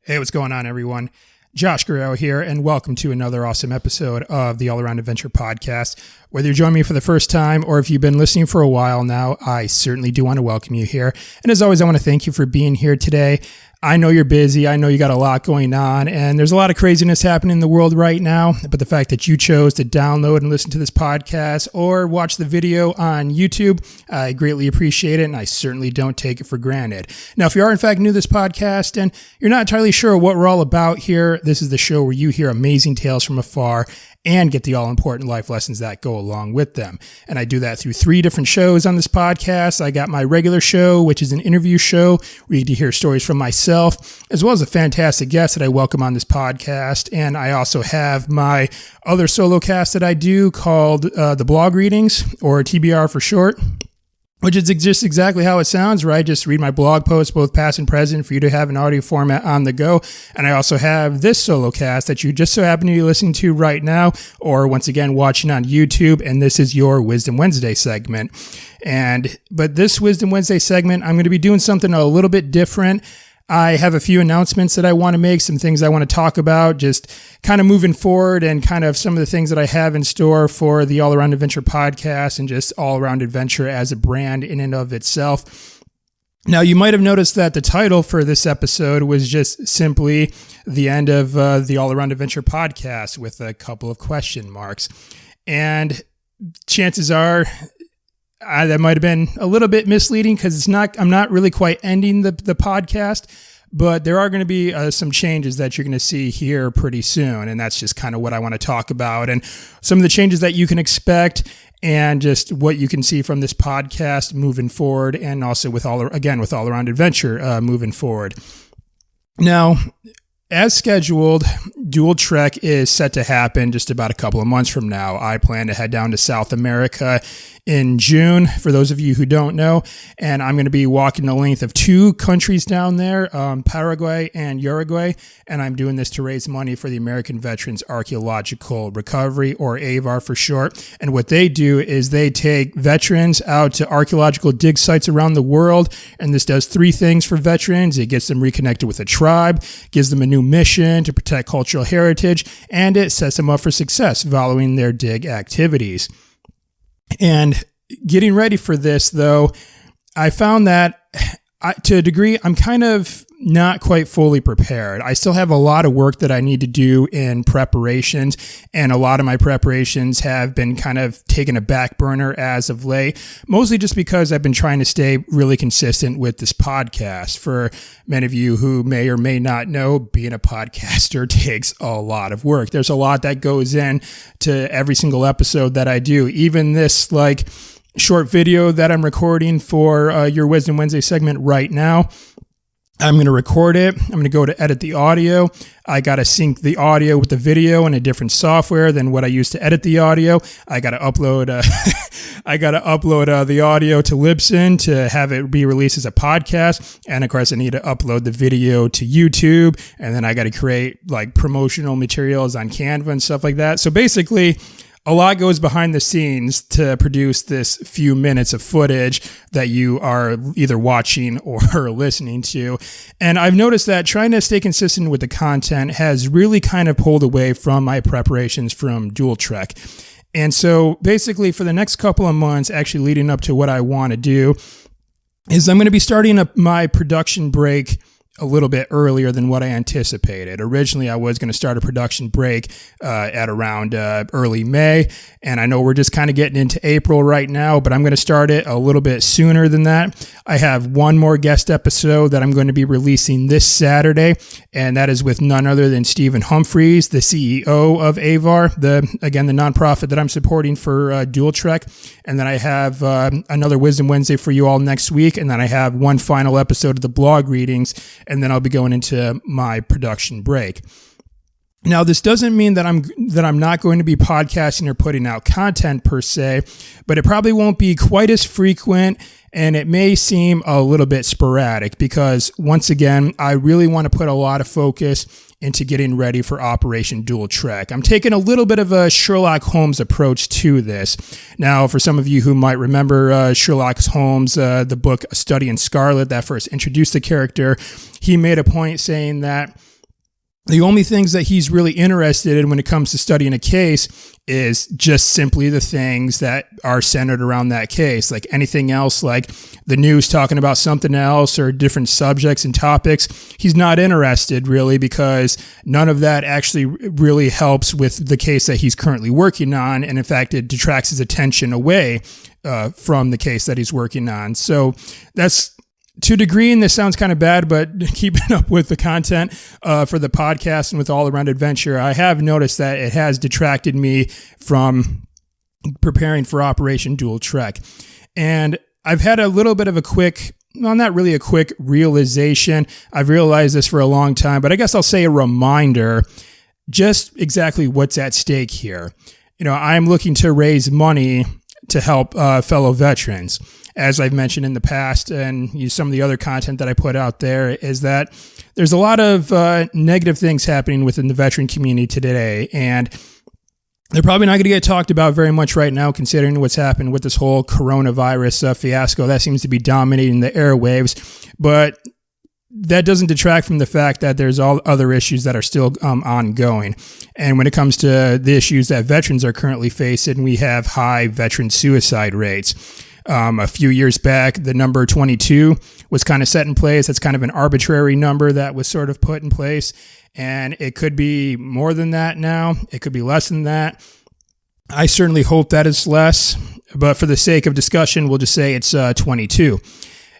Hey, what's going on, everyone? Josh Guerrero here, and welcome to another awesome episode of the All Around Adventure podcast. Whether you're joining me for the first time or if you've been listening for a while now, I certainly do want to welcome you here. And as always, I want to thank you for being here today. I know you're busy. I know you got a lot going on, and there's a lot of craziness happening in the world right now. But the fact that you chose to download and listen to this podcast or watch the video on YouTube, I greatly appreciate it, and I certainly don't take it for granted. Now, if you are in fact new to this podcast and you're not entirely sure what we're all about here, this is the show where you hear amazing tales from afar and get the all-important life lessons that go along with them. And I do that through 3 different shows on this podcast. I got my regular show, which is an interview show where you get to hear stories from myself, as well as a fantastic guest that I welcome on this podcast. And I also have my other solo cast that I do called the Blog Readings, or TBR for short, which is just exactly how it sounds, right? Just read my blog posts, both past and present, for you to have an audio format on the go. And I also have this solo cast that you just so happen to be listening to right now, or once again, watching on YouTube. And this is your Wisdom Wednesday segment. But this Wisdom Wednesday segment, I'm going to be doing something a little bit different. I have a few announcements that I want to make, some things I want to talk about, just kind of moving forward, and kind of some of the things that I have in store for the All Around Adventure podcast and just All Around Adventure as a brand in and of itself. Now, you might have noticed that the title for this episode was just simply the end of the All Around Adventure podcast with a couple of question marks. And chances are that might have been a little bit misleading, because I'm not really quite ending the podcast, but there are going to be some changes that you're going to see here pretty soon. And that's just kind of what I want to talk about, and some of the changes that you can expect, and just what you can see from this podcast moving forward, and also with All Around Adventure moving forward. Now, as scheduled, Dual Trek is set to happen just about a couple of months from now. I plan to head down to South America in June, for those of you who don't know, and I'm going to be walking the length of 2 countries down there, Paraguay and Uruguay, and I'm doing this to raise money for the American Veterans Archaeological Recovery, or AVAR for short. And what they do is they take veterans out to archaeological dig sites around the world, and this does 3 things for veterans. It gets them reconnected with a tribe, gives them a new mission to protect cultural heritage, and it sets them up for success following their dig activities. And getting ready for this, though, I found that to a degree, I'm kind of not quite fully prepared. I still have a lot of work that I need to do in preparations, and a lot of my preparations have been kind of taken a back burner as of late, mostly just because I've been trying to stay really consistent with this podcast. For many of you who may or may not know, being a podcaster takes a lot of work. There's a lot that goes in to every single episode that I do. Even this short video that I'm recording for your Wisdom Wednesday segment right now, I'm going to record it. I'm going to go to edit the audio. I got to sync the audio with the video in a different software than what I use to edit the audio. I got to upload the audio to Libsyn to have it be released as a podcast. And of course, I need to upload the video to YouTube. And then I got to create promotional materials on Canva and stuff like that. So basically, a lot goes behind the scenes to produce this few minutes of footage that you are either watching or listening to. And I've noticed that trying to stay consistent with the content has really kind of pulled away from my preparations from Dual Trek. And so basically, for the next couple of months, actually leading up to what I want to do, is I'm going to be starting up my production break a little bit earlier than what I anticipated. Originally, I was going to start a production break at around early May, and I know we're just kind of getting into April right now, but I'm going to start it a little bit sooner than that. I have one more guest episode that I'm going to be releasing this Saturday, and that is with none other than Stephen Humphreys, the CEO of AVAR, the nonprofit that I'm supporting for Dual Trek. And then I have another Wisdom Wednesday for you all next week, and then I have one final episode of the Blog Readings, and then I'll be going into my production break. Now, this doesn't mean that I'm not going to be podcasting or putting out content per se, but it probably won't be quite as frequent, and it may seem a little bit sporadic because, once again, I really want to put a lot of focus into getting ready for Operation Dual Trek. I'm taking a little bit of a Sherlock Holmes approach to this. Now, for some of you who might remember Sherlock Holmes, the book A Study in Scarlet that first introduced the character, he made a point saying that The only things that he's really interested in when it comes to studying a case is just simply the things that are centered around that case. Like anything else, like the news talking about something else or different subjects and topics, he's not interested really, because none of that actually really helps with the case that he's currently working on. And in fact, it detracts his attention away from the case that he's working on. So that's, to a degree, and this sounds kind of bad, but keeping up with the content for the podcast and with All Around Adventure, I have noticed that it has detracted me from preparing for Operation Dual Trek. And I've had a little bit of a quick, well, not really a quick realization. I've realized this for a long time, but I guess I'll say a reminder, just exactly what's at stake here. You know, I'm looking to raise money to help fellow veterans. As I've mentioned in the past, and some of the other content that I put out there, is that there's a lot of negative things happening within the veteran community today, and they're probably not going to get talked about very much right now, considering what's happened with this whole coronavirus fiasco that seems to be dominating the airwaves. But that doesn't detract from the fact that there's all other issues that are still ongoing. And when it comes to the issues that veterans are currently facing, we have high veteran suicide rates. A few years back, the number 22 was kind of set in place. That's kind of an arbitrary number that was sort of put in place. And it could be more than that now. It could be less than that. I certainly hope that it's less. But for the sake of discussion, we'll just say it's 22.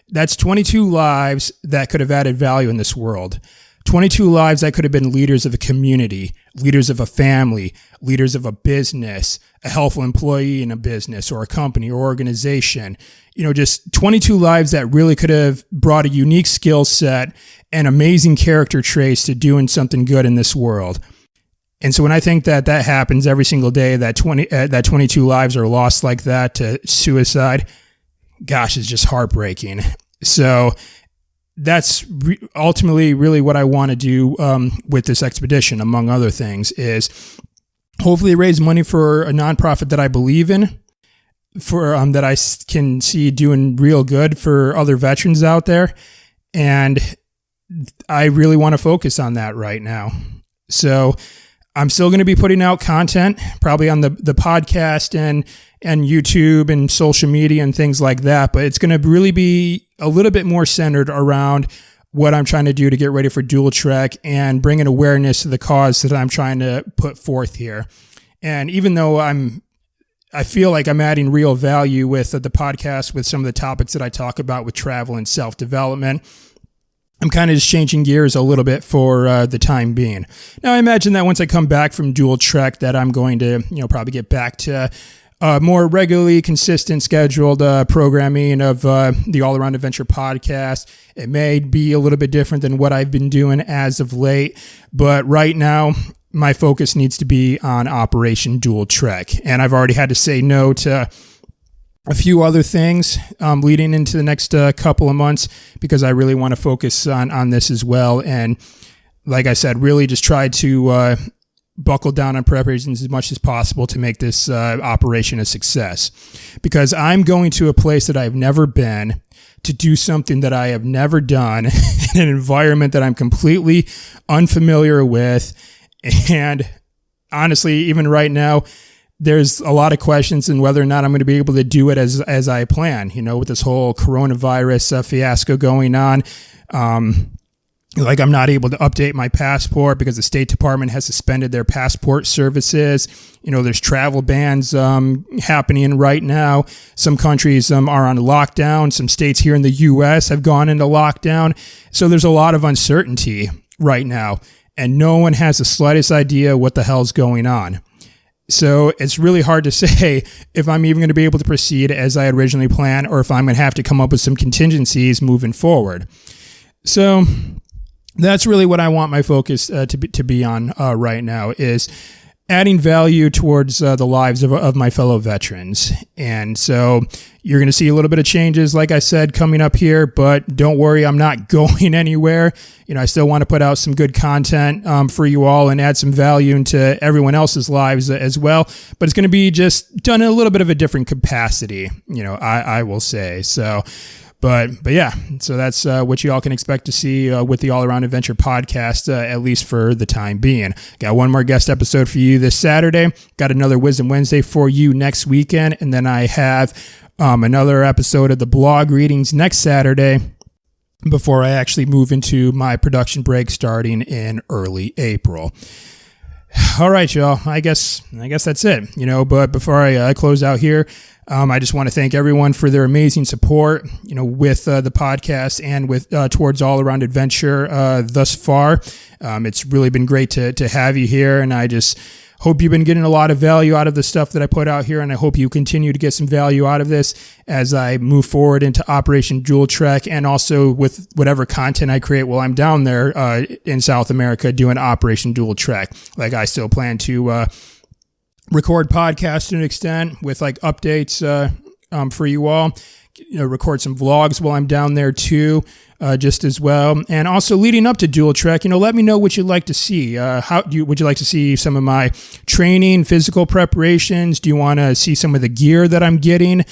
That's 22 lives that could have added value in this world. 22 lives that could have been leaders of a community, leaders of a family, leaders of a business, a helpful employee in a business or a company or organization. You know, just 22 lives that really could have brought a unique skill set and amazing character traits to doing something good in this world. And so when I think that that happens every single day, that 22 lives are lost like that to suicide, gosh, it's just heartbreaking. So that's ultimately really what I want to do with this expedition, among other things, is hopefully raise money for a nonprofit that I believe in, for that I can see doing real good for other veterans out there. And I really want to focus on that right now. So I'm still going to be putting out content, probably on the podcast and YouTube and social media and things like that. But it's going to really be a little bit more centered around what I'm trying to do to get ready for Dual Trek and bring an awareness to the cause that I'm trying to put forth here. And even though I feel like I'm adding real value with the podcast, with some of the topics that I talk about with travel and self-development, I'm kind of just changing gears a little bit for the time being. Now, I imagine that once I come back from Dual Trek, that I'm going to, probably get back to more regularly consistent scheduled programming of the All Around Adventure podcast. It may be a little bit different than what I've been doing as of late, but right now my focus needs to be on Operation Dual Trek. And I've already had to say no to a few other things leading into the next couple of months, because I really want to focus on this as well. And like I said, really just try to buckle down on preparations as much as possible to make this operation a success, because I'm going to a place that I've never been to do something that I have never done in an environment that I'm completely unfamiliar with. And honestly, even right now, there's a lot of questions in whether or not I'm going to be able to do it as I plan, with this whole coronavirus fiasco going on. Like I'm not able to update my passport because the State Department has suspended their passport services. There's travel bans happening right now. Some countries are on lockdown. Some states here in the U.S. have gone into lockdown. So there's a lot of uncertainty right now, and no one has the slightest idea what the hell's going on. So it's really hard to say if I'm even going to be able to proceed as I originally planned, or if I'm going to have to come up with some contingencies moving forward. So that's really what I want my focus to be on right now, is adding value towards the lives of my fellow veterans. And so you're going to see a little bit of changes, like I said, coming up here, but don't worry, I'm not going anywhere. I still want to put out some good content for you all and add some value into everyone else's lives as well. But it's going to be just done in a little bit of a different capacity, I will say. So, But yeah, so that's what you all can expect to see with the All Around Adventure podcast, at least for the time being. Got one more guest episode for you this Saturday. Got another Wisdom Wednesday for you next weekend. And then I have another episode of the blog readings next Saturday before I actually move into my production break starting in early April. All right, y'all. I guess that's it. But before I close out here, I just want to thank everyone for their amazing support, with the podcast and with towards All Around Adventure thus far. It's really been great to have you here, and I just hope you've been getting a lot of value out of the stuff that I put out here, and I hope you continue to get some value out of this as I move forward into Operation Dual Trek, and also with whatever content I create while I'm down there in South America doing Operation Dual Trek. Like, I still plan to record podcasts to an extent with like updates for you all. Record some vlogs while I'm down there too, just as well. And also leading up to Dual Trek, let me know what you'd like to see. Would you like to see some of my training, physical preparations? Do you want to see some of the gear that I'm getting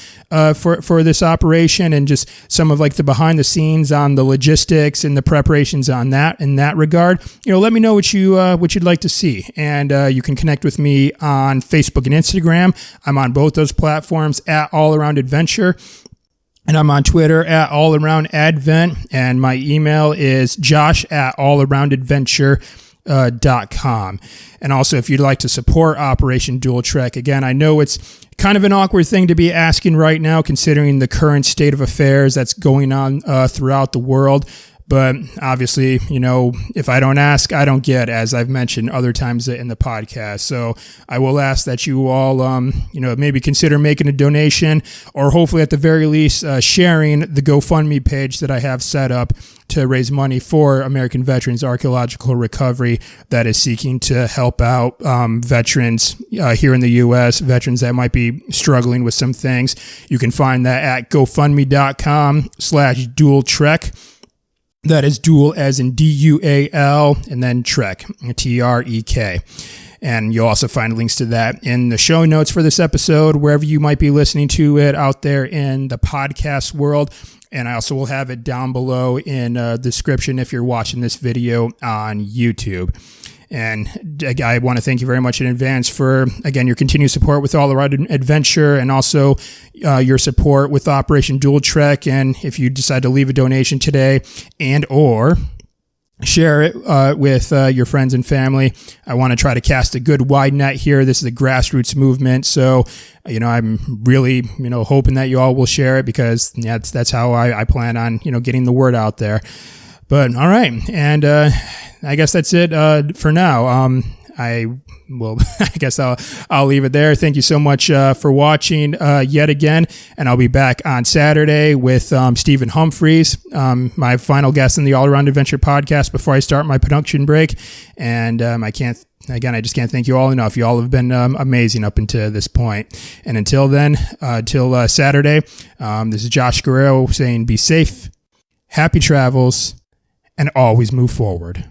for this operation, and just some of like the behind the scenes on the logistics and the preparations on that in that regard? Let me know what you'd like to see. And you can connect with me on Facebook and Instagram. I'm on both those platforms at All Around Adventure. And I'm on Twitter at allaroundadvent, and my email is josh@allaroundadventure.com. And also, if you'd like to support Operation Dual Trek, again, I know it's kind of an awkward thing to be asking right now, considering the current state of affairs that's going on throughout the world. But obviously, if I don't ask, I don't get, as I've mentioned other times in the podcast. So I will ask that you all, maybe consider making a donation, or hopefully at the very least, sharing the GoFundMe page that I have set up to raise money for American Veterans Archaeological Recovery, that is seeking to help out veterans here in the U.S., veterans that might be struggling with some things. You can find that at GoFundMe.com/dualtrek. That is dual as in DUAL, and then Trek, TREK. And you'll also find links to that in the show notes for this episode, wherever you might be listening to it out there in the podcast world. And I also will have it down below in the description if you're watching this video on YouTube. And I want to thank you very much in advance for, again, your continued support with All Around Adventure, and also your support with Operation Dual Trek. And if you decide to leave a donation today and or share it with your friends and family, I want to try to cast a good wide net here. This is a grassroots movement. So, I'm really, hoping that you all will share it, because that's how I plan on, getting the word out there. But all right. And I guess that's it for now. I guess I'll leave it there. Thank you so much for watching yet again. And I'll be back on Saturday with Stephen Humphreys, my final guest in the All Around Adventure podcast before I start my production break. And I just can't thank you all enough. You all have been amazing up until this point. And until then, till Saturday, this is Josh Guerrero saying be safe, happy travels, and always move forward.